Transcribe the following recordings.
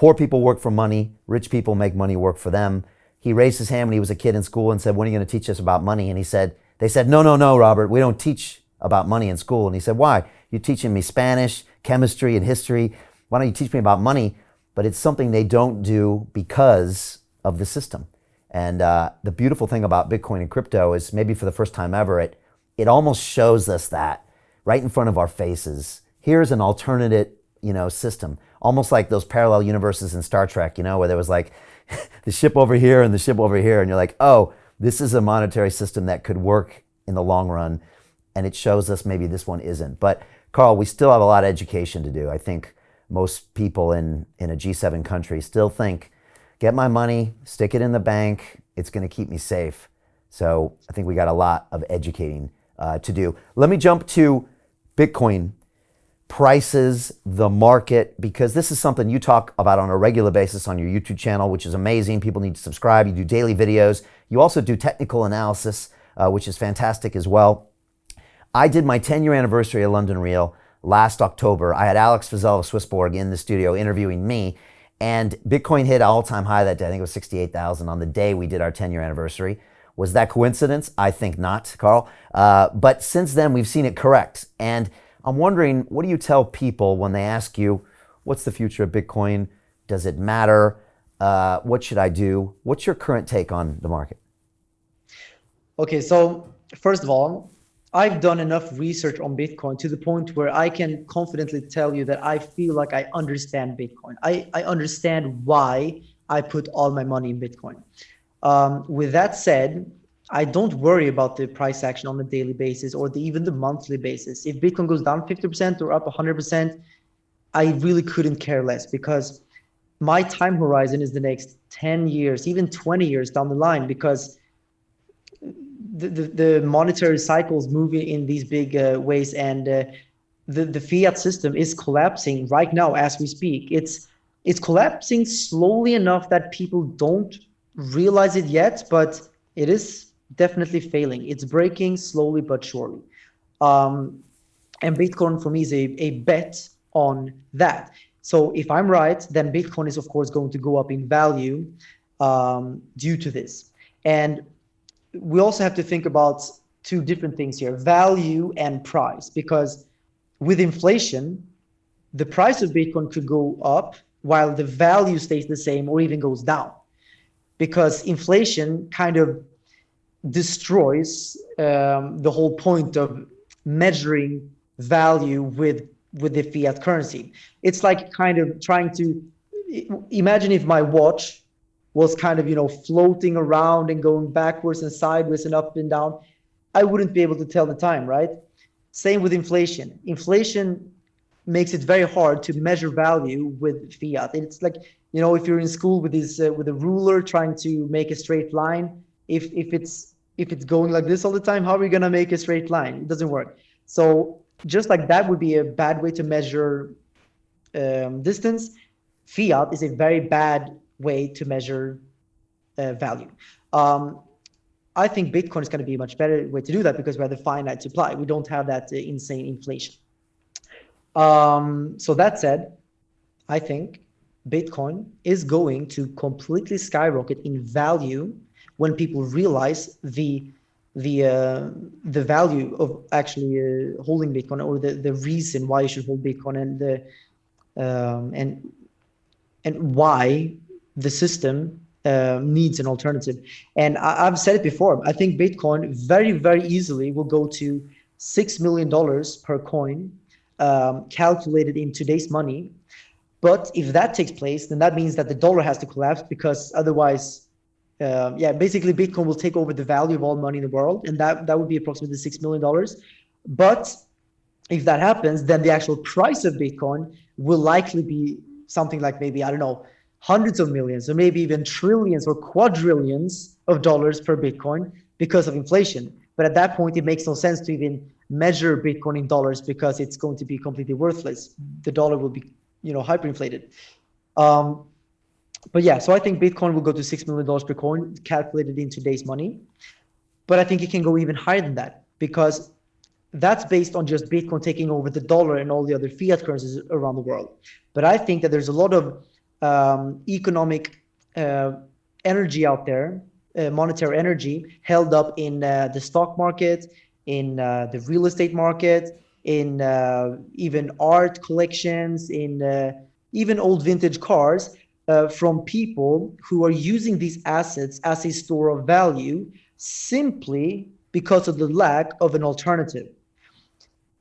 poor people work for money, rich people make money work for them. He raised his hand when he was a kid in school and said, when are you going to teach us about money? And they said, no, Robert, we don't teach about money in school. And he said, why? You're teaching me Spanish, chemistry, and history. Why don't you teach me about money? But it's something they don't do because of the system. And the beautiful thing about Bitcoin and crypto is maybe for the first time ever, it almost shows us that right in front of our faces. Here's an alternative, system, almost like those parallel universes in Star Trek, where there was like the ship over here and the ship over here. And you're like, oh, this is a monetary system that could work in the long run. And it shows us maybe this one isn't. But Carl, we still have a lot of education to do. I think most people in a G7 country still think, get my money, stick it in the bank, it's going to keep me safe. So I think we got a lot of educating to do. Let me jump to Bitcoin prices, the market, because this is something you talk about on a regular basis on your YouTube channel, which is amazing. People need to subscribe. You do daily videos. You also do technical analysis, which is fantastic as well. I did my 10-year anniversary of London Real last October. I had Alex Fizel of Swissborg in the studio interviewing me, and Bitcoin hit an all-time high that day. I think it was 68,000 on the day we did our 10-year anniversary. Was that coincidence? I think not, Carl. But since then, we've seen it correct. And I'm wondering, what do you tell people when they ask you, what's the future of Bitcoin? Does it matter? What should I do? What's your current take on the market? Okay, so first of all, I've done enough research on Bitcoin to the point where I can confidently tell you that I feel like I understand Bitcoin. I understand why I put all my money in Bitcoin. With that said, I don't worry about the price action on a daily basis or even the monthly basis. If Bitcoin goes down 50% or up 100%, I really couldn't care less, because my time horizon is the next 10 years, even 20 years down the line, because the monetary cycles move in these big ways, and the fiat system is collapsing right now as we speak. It's collapsing slowly enough that people don't realize it yet, but it is definitely failing. It's breaking slowly but surely. And Bitcoin for me is a bet on that. So if I'm right, then Bitcoin is of course going to go up in value due to this. And we also have to think about two different things here, value and price, because with inflation, the price of Bitcoin could go up while the value stays the same or even goes down, because inflation kind of destroys the whole point of measuring value with the fiat currency. It's like kind of trying to imagine if my watch was kind of, floating around and going backwards and sideways and up and down, I wouldn't be able to tell the time, right? Same with inflation. Inflation makes it very hard to measure value with fiat. It's like, if you're in school with a ruler trying to make a straight line, if it's going like this all the time, how are we going to make a straight line? It doesn't work. So just like that would be a bad way to measure distance, fiat is a very bad way to measure value. I think Bitcoin is going to be a much better way to do that, because we have the finite supply. We don't have that insane inflation. So that said, I think Bitcoin is going to completely skyrocket in value when people realize the value of actually holding Bitcoin, or the reason why you should hold Bitcoin, and why the system needs an alternative. And I've said it before, I think Bitcoin very, very easily will go to $6 million per coin, calculated in today's money. But if that takes place, then that means that the dollar has to collapse, because otherwise, basically Bitcoin will take over the value of all money in the world, and that would be approximately $6 million. But if that happens, then the actual price of Bitcoin will likely be something like maybe, I don't know, hundreds of millions, or maybe even trillions or quadrillions of dollars per Bitcoin because of inflation. But at that point, it makes no sense to even measure Bitcoin in dollars, because it's going to be completely worthless. The dollar will be, hyperinflated. But yeah, so I think Bitcoin will go to $6 million per coin, calculated in today's money. But I think it can go even higher than that, because that's based on just Bitcoin taking over the dollar and all the other fiat currencies around the world. But I think that there's a lot of economic energy out there, monetary energy held up in the stock market, in the real estate market, in even art collections, in even old vintage cars, from people who are using these assets as a store of value simply because of the lack of an alternative.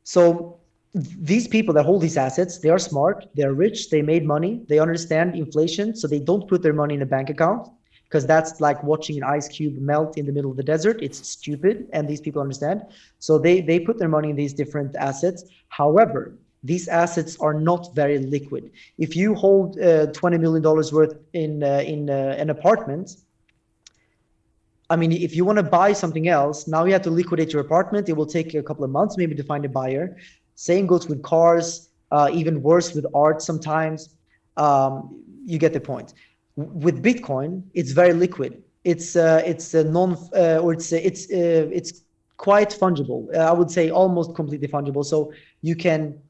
So these people that hold these assets, they are smart, they're rich, they made money, they understand inflation, so they don't put their money in a bank account, because that's like watching an ice cube melt in the middle of the desert. It's stupid, and these people understand. So they put their money in these different assets. However, these assets are not very liquid. If you hold $20 million worth in an apartment, I mean, if you want to buy something else, now you have to liquidate your apartment. It will take a couple of months maybe to find a buyer. Same goes with cars, even worse with art sometimes. You get the point. With Bitcoin, it's very liquid. It's quite fungible. I would say almost completely fungible. So you can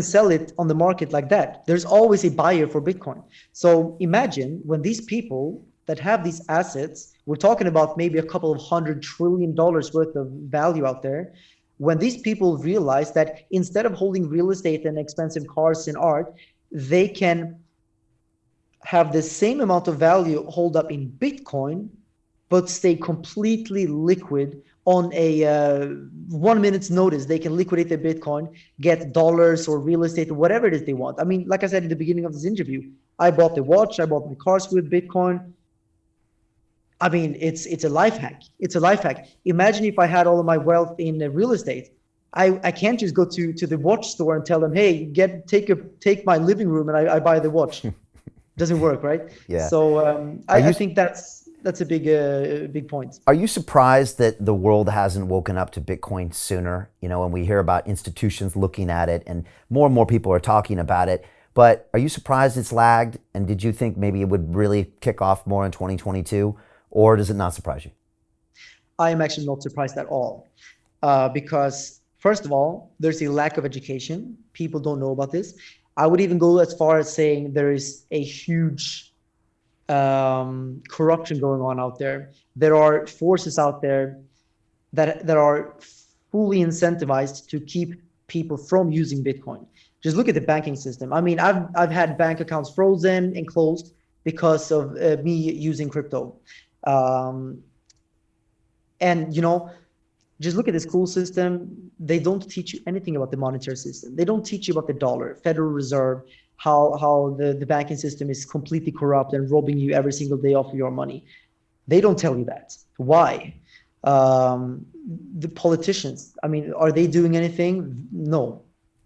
sell it on the market like that. There's always a buyer for Bitcoin. So imagine when these people that have these assets, we're talking about maybe a couple of $100 trillion worth of value out there. When these people realize that instead of holding real estate and expensive cars and art, they can have the same amount of value hold up in Bitcoin, but stay completely liquid on a 1 minute's notice. They can liquidate their Bitcoin, get dollars or real estate or whatever it is they want. I mean, like I said in the beginning of this interview, I bought the watch, I bought my cars with Bitcoin. I mean, it's a life hack. It's a life hack. Imagine if I had all of my wealth in real estate. I can't just go to the watch store and tell them, hey, take my living room and I buy the watch. Doesn't work, right? Yeah. So I think that's a big point. Are you surprised that the world hasn't woken up to Bitcoin sooner? You know, when we hear about institutions looking at it and more people are talking about it, but are you surprised it's lagged? And did you think maybe it would really kick off more in 2022? Or does it not surprise you? I am actually not surprised at all, because first of all, there's a lack of education. People don't know about this. I would even go as far as saying there is a huge corruption going on out there. There are forces out there that are fully incentivized to keep people from using Bitcoin. Just look at the banking system. I mean, I've had bank accounts frozen and closed because of me using crypto. And, you know, just look at the school system. They don't teach you anything about the monetary system. They don't teach you about the dollar, Federal Reserve, how the banking system is completely corrupt and robbing you every single day of your money. They don't tell you that. Why? The politicians, I mean, are they doing anything? No.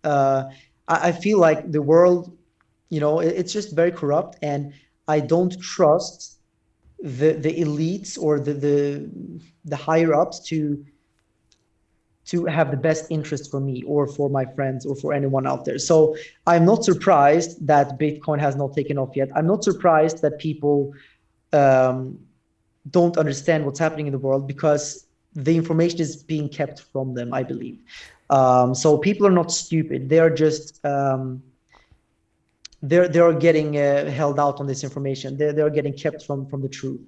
I feel like the world, you know, it's just very corrupt, and I don't trust the elites or the higher ups to have the best interest for me or for my friends or for anyone out there. So I'm not surprised that Bitcoin has not taken off yet. I'm not surprised that people don't understand what's happening in the world, because the information is being kept from them, I believe. So people are not stupid. They are just they're getting held out on this information. They're getting kept from the truth,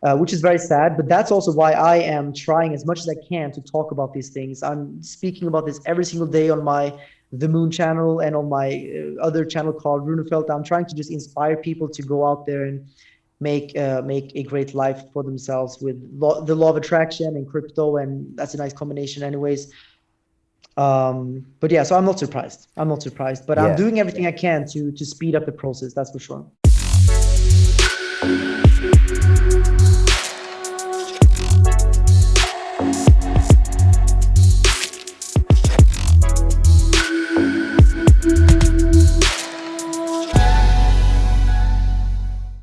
which is very sad. But that's also why I am trying as much as I can to talk about these things. I'm speaking about this every single day on my The Moon channel and on my other channel called Runefelt. I'm trying to just inspire people to go out there and make a great life for themselves with the law of attraction and crypto, and that's a nice combination anyways. But yeah, so I'm not surprised, but I'm doing everything I can to speed up the process, that's for sure.